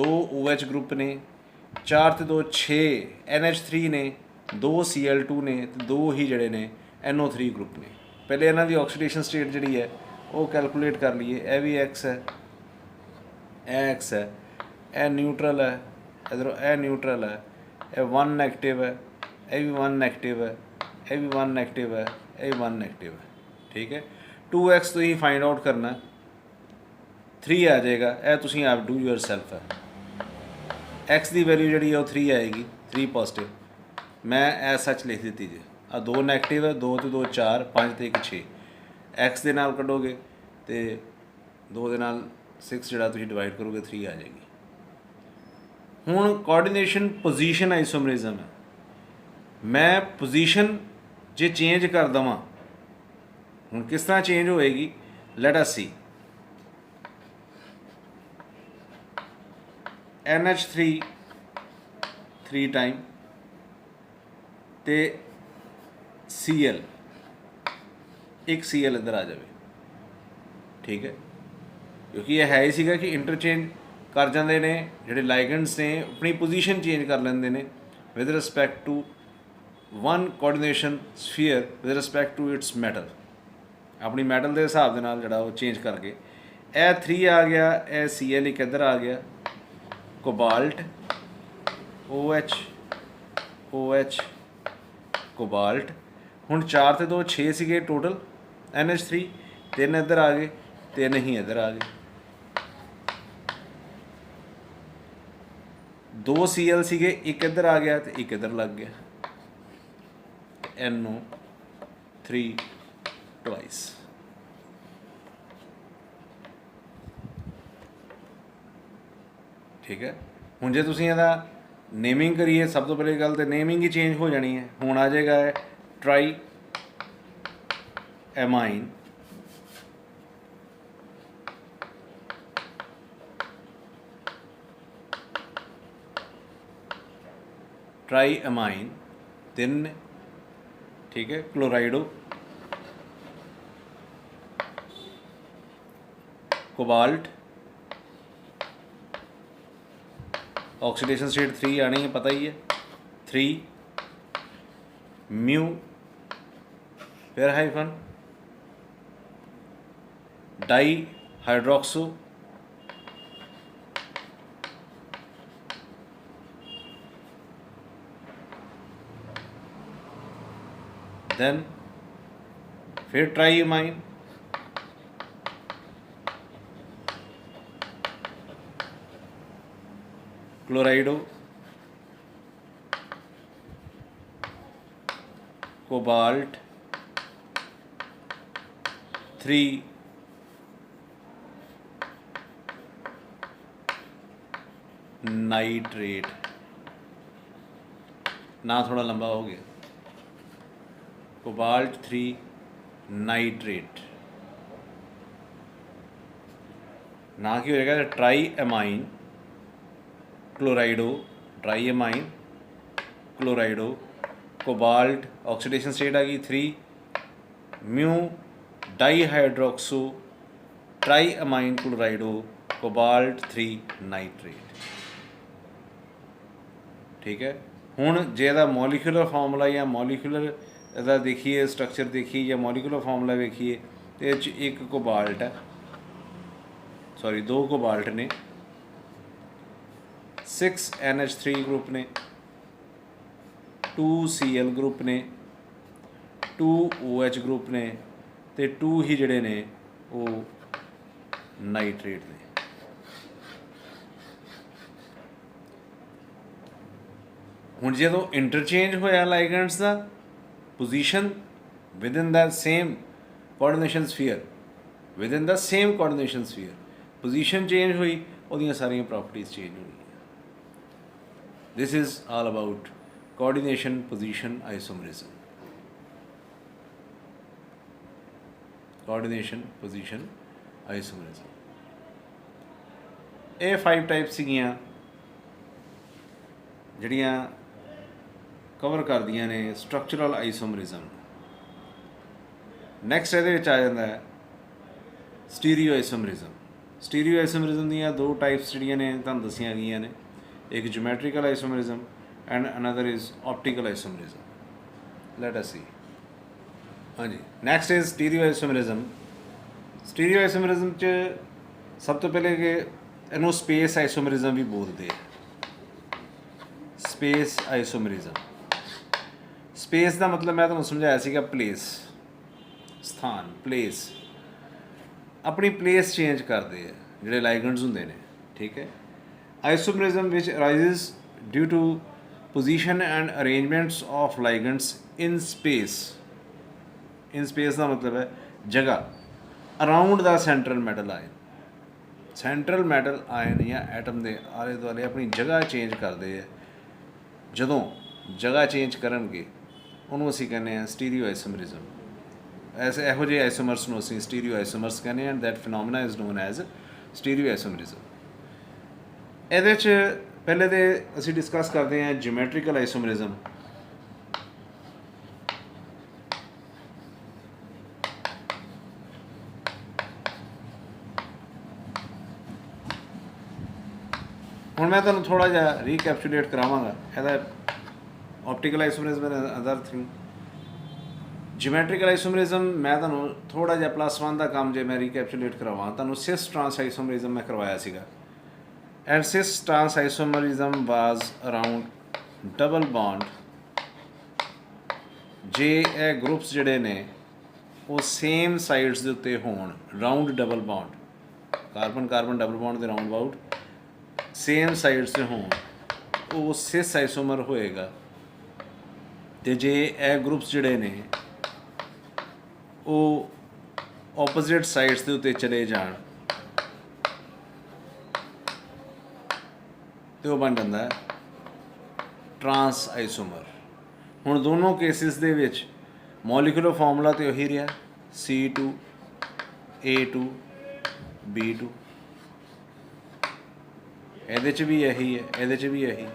2 OH ग्रुप ने, 4 ते 2 6 NH3 ने, 2 Cl2 ने, 2 ही जड़े ने NO3 ग्रुप ने। पहले इन्हां दी ऑक्सीडेशन स्टेट जिहड़ी है वो कैलकुलेट कर लीए। यह भी X है, यह X है, यह न्यूट्रल है, इधरों यह न्यूट्रल है, यह 1 नैगेटिव है, यह भी 1 नैगेटिव है, यह भी 1 नैगेटिव है, यह भी 1 नैगेटिव है, ठीक है। 2X तो ही फाइंड आउट करना, 3 आ जाएगा, यह तुसीं आप डू योर सैल्फ है। X की वैल्यू जी 3 आएगी, 3 पॉजिटिव। मैं एज सच लिख दी जी। 2 नैगेटिव है, 2 तो 2 4, 5 तो 1 6। X के नाल कटोगे तो 2 के नाल 6 जो डिवाइड करोगे 3 आ जाएगी। हुण कोऑर्डिनेशन पोजीशन आइसोमरिज्म है। मैं पोजीशन जे चेंज कर देवां, हुण किस तरह चेंज होएगी, लेट अस सी। NH3 3 टाइम ते Cl, एक Cl इधर आ जाए, ठीक है। क्योंकि यह है ही सीगा कि इंटरचेंज कर जाते ने जिहड़े लाइगेंड्स ने, अपनी पोजीशन चेंज कर लेंदे ने with respect to one coordination sphere with respect to its metal. अपनी मेटल के हिसाब के नाल जिहड़ा वो चेंज करके यह 3 आ गया, यह Cl एक इधर आ गया, कोबाल्ट OH OH कोबाल्ट। हुण 4 ते 2 6 सीगे टोटल NH3, 3 इधर आ गए, 3 ही इधर आ गए। 2 Cl सीगे, एक इधर आ गया तो एक इधर लग गया, NO3 ट्वाइस। ठीक है। हुण जे तुसीं इहदा नेमिंग करिए, सब तो पहले गल तो नेमिंग ही चेंज हो जानी है। हुण आ जाएगा ट्राई एमाइन, ट्राई एमाइन 3, ठीक है। क्लोराइडो, कोबाल्ट, ऑक्सीडेशन स्टेट 3 आनी है, पता ही है 3, म्यू फिर हाइफन डाई हाइड्रोक्सो देन फिर ट्राईमाइन क्लोराइडो कोबाल्ट 3 नाइट्रेट, ना थोड़ा लंबा हो गया, कोबाल्ट 3 नाइट्रेट, ना की हो जाएगा tri amine chlorido, tri amine chlorido cobalt, oxidation state आ गई 3 mu di hydroxo tri amine chlorido cobalt 3 nitrate. ठीक है, हुण जे इहदा मॉलिक्यूलर फार्मूला या मॉलिक्यूलर इहदा देखिए स्ट्रक्चर देखिए या मॉलिक्यूलर फार्मूला वेखिए तो एक कोबाल्ट है, सॉरी 2 कोबाल्ट ने, 6 NH3 ग्रुप ने, 2 Cl ग्रुप ने, 2 OH ग्रुप ने ते 2 ही जिहड़े ने वो नाइट्रेट ने। हुण जदों इंटरचेंज होया लाइगेंड्स दा position with in the same coordination sphere, with in the same coordination sphere position change हुई, उहदियां सारियां प्रॉपर्टीज चेंज हो गई। This is all about coordination position isomerism. Coordination position isomerism, ये 5 टाइप्स सीगियां ਜਿਹੜੀਆਂ ਕਵਰ ਕਰਦੀਆਂ ਨੇ ਸਟਰਕਚਰਲ ਆਈਸੋਮਰਿਜ਼ਮ। ਨੈਕਸਟ ਇਹਦੇ ਵਿੱਚ ਆ ਜਾਂਦਾ ਹੈ ਸਟੀਰੀਓ ਆਈਸੋਮਰਿਜ਼ਮ। ਸਟੀਰੀਓ ਆਈਸੋਮਰਿਜ਼ਮ ਦੀਆਂ 2 ਟਾਈਪਸ ਜਿਹੜੀਆਂ ਨੇ ਤੁਹਾਨੂੰ ਦੱਸੀਆਂ ਗਈਆਂ ਨੇ, ਇੱਕ geometrical isomerism and another is optical isomerism. Let us see. ਹਾਂਜੀ, next is stereo isomerism. Stereo isomerism 'ਚ ਸਭ ਤੋਂ ਪਹਿਲੇ ਕਿ ਇਹਨੂੰ ਸਪੇਸ ਆਈਸੋਮਰਿਜ਼ਮ ਵੀ ਬੋਲਦੇ ਆ। स्पेस आइसोमरिज्म, स्पेस का मतलब मैं तुहानूं समझाया सीगा प्लेस, स्थान, प्लेस, अपनी प्लेस चेंज करते हैं जिहड़े लाइगेंड्स हुंदे ने। ठीक है, isomerism which arises due to position and arrangements of ligands in space. In space का मतलब है जगह around the central metal ion. Central metal ion या एटम के आले दुआले अपनी जगह चेंज करते हैं, ਜਦੋਂ ਜਗ੍ਹਾ ਚੇਂਜ ਕਰਨਗੇ ਉਹਨੂੰ ਅਸੀਂ ਕਹਿੰਦੇ ਹਾਂ ਸਟੀਰੀਓ ਆਈਸੋਮਰਿਜ਼ਮ। ਐਸੇ ਇਹੋ ਜਿਹੇ ਆਈਸੋਮਰਸ ਨੂੰ ਅਸੀਂ ਸਟੀਰੀਓ ਆਈਸੋਮਰਸ ਕਹਿੰਦੇ ਹਾਂ, and that phenomena is known as stereo isomerism. ਇਹਦੇ 'ਚ ਪਹਿਲੇ ਤੇ ਅਸੀਂ ਡਿਸਕਸ ਕਰਦੇ ਹਾਂ ਜਿਓਮੈਟ੍ਰੀਕਲ ਆਈਸੋਮਰਿਜ਼ਮ। ਹੁਣ मैं तुहानूं थोड़ा जिहा रीकैप्चुलेट करावांगा ਇਹਦਾ optical isomerism and other thing. Geometrical isomerism मैं तुहानूं थोड़ा जिहा +1 ਦਾ ਕੰਮ जे मैं रीकैप्चुलेट करावां, तुहानूं सिस ट्रांस आइसोमरिज्म मैं करवाया सीगा। And cis trans isomerism was around double bond जे ਇਹ ग्रुप्स ਜਿਹੜੇ ਨੇ ਉਹ ਸੇਮ ਸਾਈਡਸ ਦੇ ਉੱਤੇ ਹੋਣ, round double bond, carbon carbon double bond ਦੇ ਰਾਊਂਡ ਅਬਾਊਟ सेम साइड से हों, वो सिस आइसोमर होएगा। तो जे ए ग्रुप्स जिहड़े ने वो ओपोजिट साइड्स के उत्ते चले जान तो बन जाता है ट्रांस आइसोमर। हुण दोनों केसिस दे विच मॉलिक्यूलर फार्मूला तो यही रहा C2A2 B2, ਇਹਦੇ 'ਚ ਵੀ ਇਹੀ ਹੈ, ਇਹਦੇ 'ਚ ਵੀ ਇਹੀ,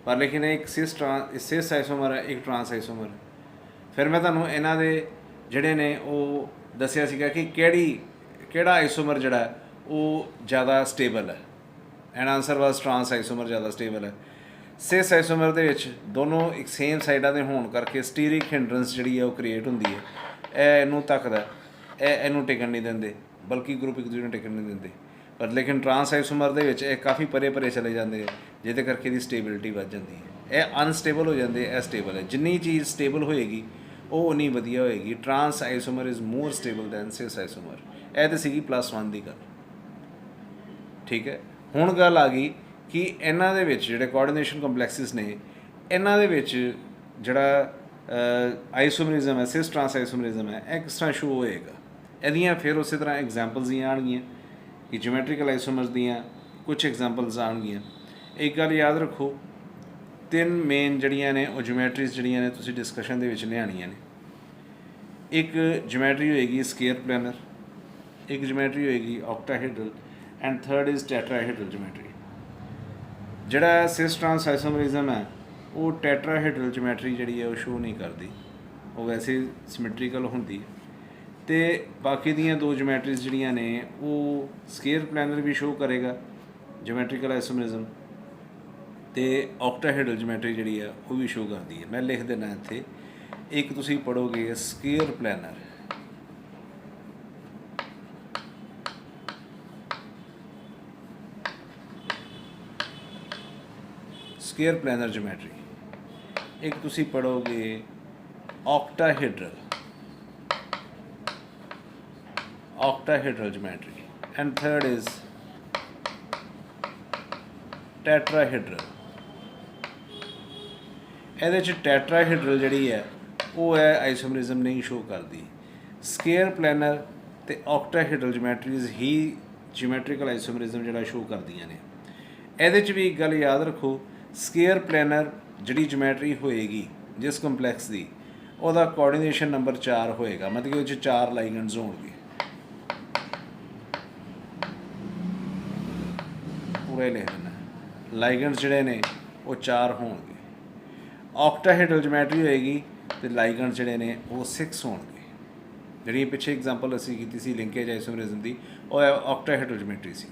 ਪਰ ਲੇਕਿਨ ਇੱਕ ਸਿਸ ਆਈਸੋਮਰ ਹੈ, ਇੱਕ ਟਰਾਂਸ ਆਈਸੋਮਰ। ਫਿਰ ਮੈਂ ਤੁਹਾਨੂੰ ਇਹਨਾਂ ਦੇ ਜਿਹੜੇ ਨੇ ਉਹ ਦੱਸਿਆ ਸੀਗਾ ਕਿ ਕਿਹੜਾ ਆਈਸੋਮਰ ਜਿਹੜਾ ਉਹ ਜ਼ਿਆਦਾ ਸਟੇਬਲ ਹੈ, ਐਂਡ ਆਨਸਰ ਵਾਸ ਟਰਾਂਸ ਆਈਸੋਮਰ ਜ਼ਿਆਦਾ ਸਟੇਬਲ ਹੈ। ਸਿਸ ਆਈਸੋਮਰ ਦੇ ਵਿੱਚ ਦੋਨੋਂ ਇੱਕ ਸੇਮ ਸਾਈਡਾਂ ਦੇ ਹੋਣ ਕਰਕੇ ਸਟੀਰਿਕ ਹਿੰਡਰੈਂਸ ਜਿਹੜੀ ਹੈ ਉਹ ਕ੍ਰੀਏਟ ਹੁੰਦੀ ਹੈ, ਇਹਨੂੰ ਤੱਕਦਾ, ਇਹਨੂੰ ਟਿਕਣ ਨਹੀਂ ਦਿੰਦੇ, ਬਲਕਿ ਗਰੁੱਪ ਇੱਕ ਦੂਜੇ ਨੂੰ ਟਿਕਣ ਨਹੀਂ ਦਿੰਦੇ। ਪਰ ਲੇਕਿਨ ਟਰਾਂਸ ਆਈਸੋਮਰ ਦੇ ਵਿੱਚ ਇਹ ਕਾਫੀ ਪਰੇ ਪਰੇ ਚਲੇ ਜਾਂਦੇ ਆ, ਜਿਹਦੇ ਕਰਕੇ ਇਹਦੀ ਸਟੇਬਿਲਿਟੀ ਵੱਧ ਜਾਂਦੀ ਹੈ। ਇਹ ਅਨਸਟੇਬਲ ਹੋ ਜਾਂਦੇ, ਇਹ ਸਟੇਬਲ ਹੈ। ਜਿੰਨੀ ਚੀਜ਼ ਸਟੇਬਲ ਹੋਏਗੀ ਉਹ ਉਨੀ ਵਧੀਆ ਹੋਏਗੀ। Trans isomer is more stable than cis isomer. ਇਹ ਤਾਂ ਸੀਗੀ +1 ਦੀ ਗੱਲ, ਠੀਕ ਹੈ। ਹੁਣ ਗੱਲ ਆ ਗਈ ਕਿ ਇਹਨਾਂ ਦੇ ਵਿੱਚ ਜਿਹੜੇ ਕੋਆਰਡੀਨੇਸ਼ਨ ਕੰਪਲੈਕਸਿਸ ਨੇ, ਇਹਨਾਂ ਦੇ ਵਿੱਚ ਜਿਹੜਾ ਆਈਸੋਮਰਿਜ਼ਮ ਹੈ, ਸਿਸ ਟਰਾਂਸ ਆਈਸੋਮਰਿਜ਼ਮ ਹੈ, ਇਹ ਕਿਸ ਤਰ੍ਹਾਂ ਸ਼ੋ ਹੋਏਗਾ। ਇਹਦੀਆਂ ਫਿਰ ਉਸੇ ਤਰ੍ਹਾਂ ਐਗਜ਼ਾਮਪਲਸ ਹੀ ਆਉਣਗੀਆਂ ਕਿ ਜਿਓਮੈਟਰੀਕਲ ਆਈਸੋਮਰਸ ਦੀਆਂ ਕੁਛ ਐਗਜ਼ਾਮਪਲਸ ਆਉਣਗੀਆਂ। ਇੱਕ ਗੱਲ ਯਾਦ ਰੱਖੋ, 3 ਮੇਨ ਜਿਹੜੀਆਂ ਨੇ ਉਹ ਜਿਓਮੈਟਰੀਜ਼ ਜਿਹੜੀਆਂ ਨੇ ਤੁਸੀਂ ਡਿਸਕਸ਼ਨ ਦੇ ਵਿੱਚ ਲਿਆਉਣੀਆਂ ਨੇ। ਇੱਕ ਜਿਓਮੈਟਰੀ ਹੋਏਗੀ ਸਕੇਅਰ ਪਲੈਨਰ, ਇੱਕ ਜਿਓਮੈਟਰੀ ਹੋਏਗੀ ਆਕਟਾਹੈਡਰਲ, ਐਂਡ ਥਰਡ ਇਜ਼ ਟੈਟਰਾਹੈਡਰਲ ਜਿਓਮੈਟਰੀ। ਜਿਹੜਾ ਸਿਸ ਟਰਾਂਸ ਆਈਸੋਮਰਿਜ਼ਮ ਹੈ ਉਹ ਟੈਟਰਾਹੈਡਰਲ ਜਿਓਮੈਟਰੀ ਜਿਹੜੀ ਹੈ ਉਹ ਸ਼ੋ ਨਹੀਂ ਕਰਦੀ, ਉਹ ਵੈਸੇ ਸਿਮੈਟਰੀਕਲ ਹੁੰਦੀ ਹੈ। ਅਤੇ ਬਾਕੀ ਦੀਆਂ 2 ਜਿਓਮੈਟਰੀਜ਼ ਜਿਹੜੀਆਂ ਨੇ ਉਹ ਸਕੇਅਰ ਪਲੈਨਰ ਵੀ ਸ਼ੋ ਕਰੇਗਾ ਜਿਓਮੈਟਰੀਕਲ ਆਈਸੋਮਰਿਜ਼ਮ, ਅਤੇ ਆਕਟਾਹੈਡਰਲ ਜਿਓਮੈਟਰੀ ਜਿਹੜੀ ਹੈ ਉਹ ਵੀ ਸ਼ੋ ਕਰਦੀ ਹੈ। ਮੈਂ ਲਿਖ ਦੇਣਾ ਇੱਥੇ, ਇੱਕ ਤੁਸੀਂ ਪੜ੍ਹੋਗੇ square planar, square planar geometry, ਇੱਕ ਤੁਸੀਂ ਪੜ੍ਹੋਗੇ ਆਕਟਾਹੈਡਰਲ, octahedral geometry, and third is tetrahedral। ਇਹਦੇ 'ਚ ਟੈਟਰਾਹੈਡਰਲ ਜਿਹੜੀ ਹੈ ਉਹ ਹੈ ਆਈਸੋਮਰਿਜ਼ਮ ਨਹੀਂ ਸ਼ੋ ਕਰਦੀ। ਸਕੇਅਰ ਪਲੈਨਰ ਅਤੇ ਆਕਟਾਹੈਡਰਲ ਜਿਓਮੈਟਰੀਜ਼ ਹੀ ਜਿਓਮੈਟਰੀਕਲ ਆਈਸੋਮਰਿਜ਼ਮ ਜਿਹੜਾ ਸ਼ੋ ਕਰਦੀਆਂ ਨੇ। ਇਹਦੇ 'ਚ ਵੀ ਇੱਕ ਗੱਲ ਯਾਦ ਰੱਖੋ, ਸਕੇਅਰ ਪਲੈਨਰ ਜਿਹੜੀ ਜਿਓਮੈਟਰੀ ਹੋਏਗੀ ਜਿਸ ਕੰਪਲੈਕਸ ਦੀ, ਉਹਦਾ ਕੋਆਰਡੀਨੇਸ਼ਨ ਨੰਬਰ 4 ਹੋਏਗਾ, ਮਤਲਬ ਕਿ ਉਹ 'ਚ 4 ਲਾਈਗੈਂਡਸ ਹੋਣਗੇ। ਪੂਰਾ ਹੀ ਲਿਖ ਦੇਣਾ, ਲਾਈਗੈਂਡਸ ਜਿਹੜੇ ਨੇ ਉਹ 4 ਹੋਣਗੇ। ਆਕਟਾਹੈਡਰਲ ਜਿਓਮੈਟਰੀ ਹੋਏਗੀ ਅਤੇ ਲਾਈਗੈਂਡਸ ਜਿਹੜੇ ਨੇ ਉਹ 6 ਹੋਣਗੇ। ਜਿਹੜੀ ਪਿੱਛੇ ਐਗਜ਼ਾਮਪਲ ਅਸੀਂ ਕੀਤੀ ਸੀ ਲਿੰਕੇਜ ਆਈਸੋਮਰਿਜ਼ਮ ਦੀ, ਉਹ ਆਕਟਾਹੈਡਰਲ ਜਿਓਮੈਟਰੀ ਸੀ।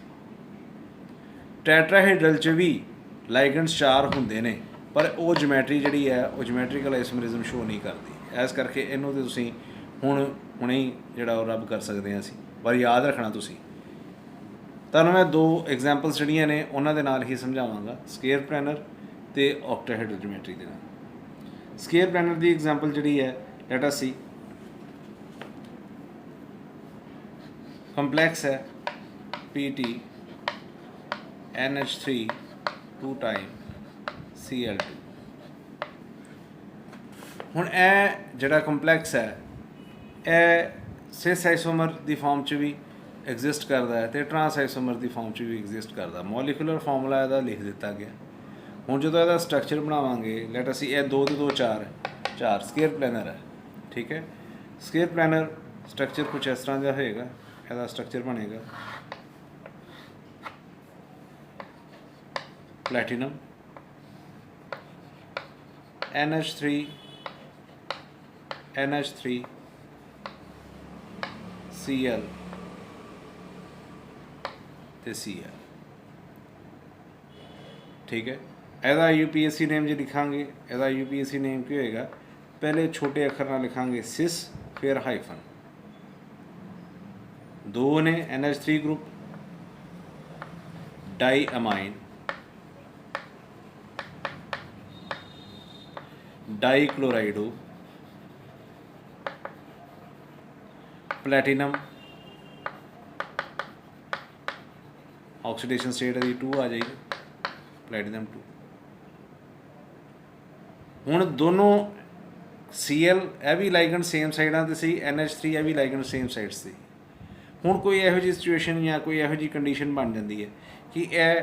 ਟੈਟਰਾਹੈਡਰਲ 'ਚ ਵੀ ਲਾਈਗੈਂਡਸ 4 ਹੁੰਦੇ ਨੇ, ਪਰ ਉਹ ਜਿਓਮੈਟਰੀ ਜਿਹੜੀ ਹੈ ਉਹ ਜਿਓਮੈਟਰੀਕਲ ਆਈਸੋਮਰਿਜ਼ਮ ਸ਼ੋ ਨਹੀਂ ਕਰਦੀ। ਇਸ ਕਰਕੇ ਇਹਨੂੰ ਤਾਂ ਤੁਸੀਂ ਹੁਣੇ ਹੀ ਜਿਹੜਾ ਉਹ ਰੱਬ ਕਰ ਸਕਦੇ ਹਾਂ ਅਸੀਂ, ਪਰ ਯਾਦ ਰੱਖਣਾ ਤੁਸੀਂ। ਤੁਹਾਨੂੰ ਮੈਂ 2 ਐਗਜ਼ਾਮਪਲਸ ਜਿਹੜੀਆਂ ਨੇ ਉਹਨਾਂ ਦੇ ਨਾਲ ਹੀ ਸਮਝਾਵਾਂਗਾ, ਸਕੇਅਰ ਪਲੈਨਰ ਅਤੇ ਆਕਟਾਹੈਡਰਲ ਜਿਓਮੈਟਰੀ ਦੇ ਨਾਲ। ਸਕੇਅਰ ਪਲੈਨਰ ਦੀ ਐਗਜ਼ਾਮਪਲ ਜਿਹੜੀ ਹੈ, ਲੈਟ ਅਸ ਸੀ ਕੰਪਲੈਕਸ ਹੈ PT NH3 2 Cl2। ਹੁਣ ਇਹ ਜਿਹੜਾ ਕੰਪਲੈਕਸ ਹੈ ਇਹ ਸਿਸ ਆਈਸੋਮਰ ਦੀ ਫਾਰਮ 'ਚ ਵੀ ਐਗਜ਼ਿਸਟ ਕਰਦਾ ਹੈ ਅਤੇ ਟਰਾਂਸ ਆਈਸੋਮਰ ਦੀ ਫਾਰਮ 'ਚ ਵੀ ਐਗਜ਼ਿਸਟ ਕਰਦਾ। ਮੋਲੀਕੂਲਰ ਫਾਰਮੂਲਾ ਇਹਦਾ ਲਿਖ ਦਿੱਤਾ ਗਿਆ। ਹੁਣ ਜਦੋਂ ਇਹਦਾ ਸਟਰਕਚਰ ਬਣਾਵਾਂਗੇ, ਲੈਟ ਅਸੀਂ ਇਹ 2 ਤੇ 2 4 ਸਕੇਅਰ ਪਲੈਨਰ ਹੈ, ਠੀਕ ਹੈ। ਸਕੇਅਰ ਪਲੈਨਰ ਸਟਰਕਚਰ ਕੁਛ ਇਸ ਤਰ੍ਹਾਂ ਦਾ ਹੋਏਗਾ, ਇਹਦਾ ਸਟਰਕਚਰ ਬਣੇਗਾ platinum NH3 Cl ਤੇ Cl, ਠੀਕ ਹੈ। ਇਹਦਾ UPSC ਨੇਮ ਜੇ ਲਿਖਾਂਗੇ, ਇਹਦਾ UPSC ਨੇਮ ਕੀ ਹੋਏਗਾ, ਪਹਿਲੇ ਛੋਟੇ ਅੱਖਰ ਨਾਲ ਲਿਖਾਂਗੇ ਸਿਸ, ਫਿਰ ਹਾਈਫਨ, 2 ਨੇ NH3 ਗਰੁੱਪ, ਡਾਈ ਅਮਾਈਨ, डाइक्लोराइडो, प्लैटिनम, ऑक्सीडेशन स्टेट है 2 आ जाएगी, प्लैटिनम 2। हुण दोनों Cl ਇਹ ਵੀ ਲਾਈਗੈਂਡ ਸੇਮ ਸਾਈਡਾਂ 'ਤੇ ਸੀ, NH3 ਇਹ ਵੀ ਲਾਈਗੈਂਡ ਸੇਮ ਸਾਈਡ ਸੀ। ਹੁਣ ਕੋਈ ਇਹੋ ਜਿਹੀ ਸਿਚੁਏਸ਼ਨ ਜਾਂ ਕੋਈ ਇਹੋ ਜਿਹੀ ਕੰਡੀਸ਼ਨ ਬਣ ਜਾਂਦੀ ਹੈ ਕਿ ਇਹ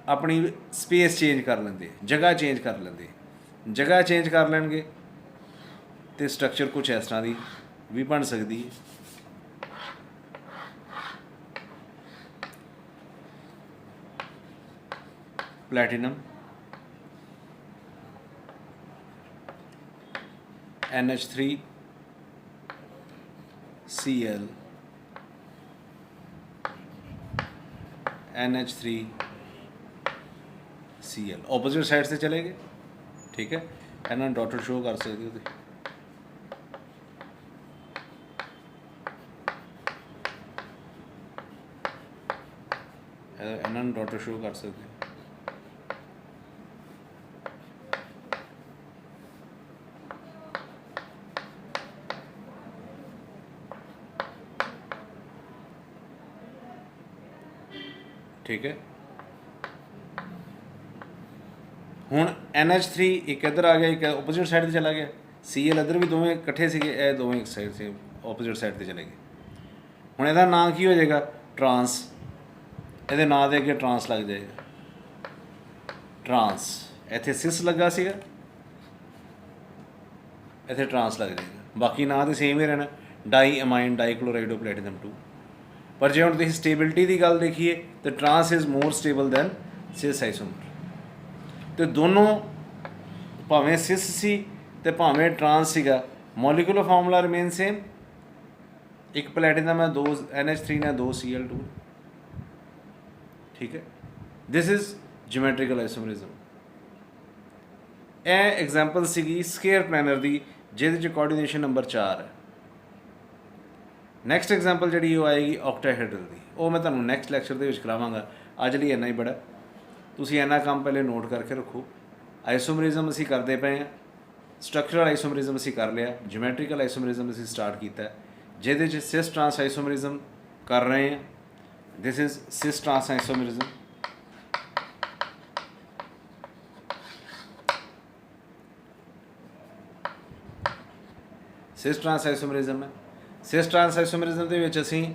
ਆਪਣੀ ਸਪੇਸ ਚੇਂਜ ਕਰ ਲੈਂਦੇ, ਜਗ੍ਹਾ ਚੇਂਜ ਕਰ ਲੈਂਦੇ। ਜਗ੍ਹਾ ਚੇਂਜ ਕਰ ਲੈਣਗੇ ਅਤੇ ਸਟਰਕਚਰ ਕੁਛ ਇਸ ਤਰ੍ਹਾਂ ਦੀ ਵੀ ਬਣ ਸਕਦੀ ਹੈ। Platinum NH3 Cl NH3 Cl opposite side से चले गए, ठीक है। ਇਹਨਾਂ ਨੂੰ ਡਾਟਡ ਸ਼ੋ ਕਰ ਸਕਦੇ ਹੋ ਤੁਸੀਂ। ਇਹਨਾਂ ਨੂੰ ਡਾਟਾ ਸ਼ੋ ਕਰ ਸਕਦੇ ਹੋ। ठीक है, ਹੁਣ NH3 ਇੱਕ ਇੱਧਰ ਆ ਗਿਆ, ਇੱਕ ਓਪੋजिट ਸਾਈਡ 'ਤੇ ਚਲਾ ਗਿਆ। Cl ਇੱਧਰ ਵੀ ਦੋਵੇਂ ਇਕੱਠੇ ਸੀਗੇ, ਇਹ ਦੋਵੇਂ ਇੱਕ ਸਾਈਡ 'ਤੇ ਓਪੋजिट ਸਾਈਡ 'ਤੇ ਚਲੇ ਗਏ। ਹੁਣ ਇਹਦਾ ਨਾਂ ਕੀ ਹੋ ਜਾਏਗਾ? ਟਰਾਂਸ। ਇਹਦੇ ਨਾਂ ਦੇ ਅੱਗੇ ਟਰਾਂਸ ਲੱਗ ਜਾਏਗਾ, ਟਰਾਂਸ। ਇੱਥੇ ਸਿਸ ਲੱਗਾ ਸੀਗਾ, ਇੱਥੇ ਟਰਾਂਸ ਲੱਗ ਜਾਏਗਾ। ਬਾਕੀ ਨਾਂ ਤਾਂ ਸੇਮ ਹੀ ਰਹਿਣਾ, ਡਾਈ ਅਮਾਈਨ ਡਾਈਕਲੋਰਾਈਡ ਆਫ ਪਲੈਟੀਨਮ 2। ਪਰ ਜੇ ਹੁਣ ਤੁਸੀਂ ਸਟੇਬਿਲਿਟੀ ਦੀ ਗੱਲ ਦੇਖੀਏ ਤਾਂ trans is more stable than cis isomer. ਅਤੇ ਦੋਨੋਂ ਭਾਵੇਂ ਸਿਸ ਸੀ ਅਤੇ ਭਾਵੇਂ ਟਰਾਂਸ ਸੀਗਾ, ਮੋਲੀਕੂਲਰ ਫਾਰਮੂਲਾ ਰਿਮੇਨ ਸੇਮ। ਇੱਕ ਪਲੈਟੀਨਮ ਹੈ, 2 NH3 ਨੇ, 2 Cl2। ਠੀਕ ਹੈ, ਦਿਸ ਇਜ਼ ਜਿਓਮੈਟਰੀਕਲ ਆਈਸੋਮਰਿਜ਼ਮ। ਇਹ ਐਗਜ਼ਾਮਪਲ ਸੀਗੀ ਸਕੇਅਰ ਪਲੈਨਰ ਦੀ, ਜਿਹਦੇ 'ਚ ਕੋਆਰਡੀਨੇਸ਼ਨ ਨੰਬਰ 4 ਹੈ। ਨੈਕਸਟ ਐਗਜ਼ਾਮਪਲ ਜਿਹੜੀ ਉਹ ਆਏਗੀ ਆਕਟਾਹੈਡਰਲ ਦੀ, ਉਹ ਮੈਂ ਤੁਹਾਨੂੰ ਨੈਕਸਟ ਲੈਕਚਰ ਦੇ ਵਿੱਚ ਕਰਾਵਾਂਗਾ। ਅੱਜ ਲਈ ਇੰਨਾ ਹੀ ਬੜਾ। ਤੁਸੀਂ ਇੰਨਾ ਕੰਮ ਪਹਿਲੇ ਨੋਟ ਕਰਕੇ ਰੱਖੋ। ਆਈਸੋਮਰਿਜ਼ਮ ਅਸੀਂ ਕਰਦੇ ਪਏ ਹਾਂ, ਸਟਰਕਚਰਲ ਆਈਸੋਮਰਿਜ਼ਮ ਅਸੀਂ ਕਰ ਲਿਆ, ਜਿਓਮੈਟਰੀਕਲ ਆਈਸੋਮਰਿਜ਼ਮ ਅਸੀਂ ਸਟਾਰਟ ਕੀਤਾ, ਜਿਹਦੇ 'ਚ ਸਿਸ ਟਰਾਂਸ ਆਈਸੋਮਰਿਜ਼ਮ ਕਰ ਰਹੇ ਹਾਂ। This is cis trans isomerism. Cis trans isomerism ਹੈ। ਸਿਸ ਟਰਾਂਸ ਆਈਸੋਮਰਿਜ਼ਮ ਦੇ ਵਿੱਚ ਅਸੀਂ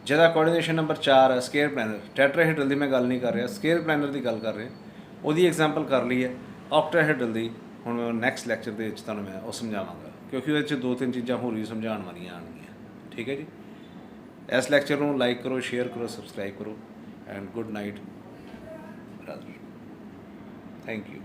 ਜਿਹਦਾ ਕੋਆਰਡੀਨੇਸ਼ਨ ਨੰਬਰ 4 ਹੈ, ਸਕੇਅਰ ਪਲੈਨਰ, ਟੈਟਰਾਹੈਡਰਲ ਦੀ ਮੈਂ ਗੱਲ ਨਹੀਂ ਕਰ ਰਿਹਾ, ਸਕੇਅਰ ਪਲੈਨਰ ਦੀ ਗੱਲ ਕਰ ਰਿਹਾ, ਉਹਦੀ ਐਗਜ਼ਾਮਪਲ ਕਰ ਲਈ ਹੈ। ਆਕਟਾਹੈਡਰਲ ਦੀ ਹੁਣ ਨੈਕਸਟ ਲੈਕਚਰ ਦੇ ਵਿੱਚ ਤੁਹਾਨੂੰ ਮੈਂ ਉਹ ਸਮਝਾਵਾਂਗਾ, ਕਿਉਂਕਿ ਉਹਦੇ 'ਚ 2-3 ਚੀਜ਼ਾਂ ਹੋਰ ਵੀ ਸਮਝਾਉਣ ਵਾਲੀਆਂ ਆਉਣਗੀਆਂ। ਠੀਕ ਹੈ ਜੀ, ਇਸ ਲੈਕਚਰ ਨੂੰ ਲਾਈਕ ਕਰੋ, ਸ਼ੇਅਰ ਕਰੋ, ਸਬਸਕ੍ਰਾਈਬ ਕਰੋ, and good night brother. Thank you.